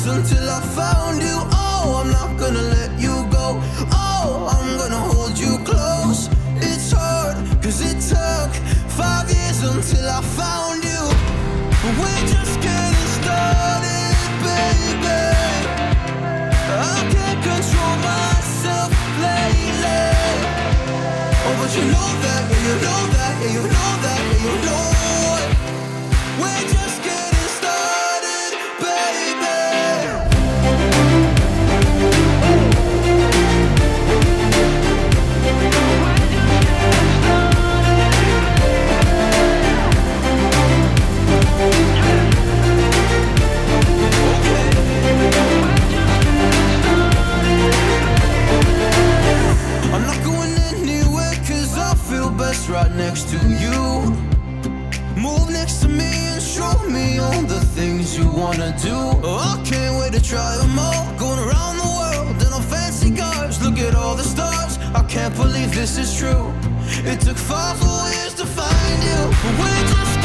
until I found you. Oh, I'm not gonna let you go. Oh, I'm gonna hold you close. It's hard, cause it took 5 years until I found you. We're just getting started, baby. I can't control myself lately. Oh, but you know that, yeah, you know that, yeah, you know that, yeah, you know it. We're just getting started, baby. I'm not going anywhere cause I feel best right next to you. Move next to me and show me all the things you wanna do. Oh, I can't wait to try them all. Going around the world in on fancy cars. Look at all the stars, I can't believe this is true. It took 5 whole years to find you. We're just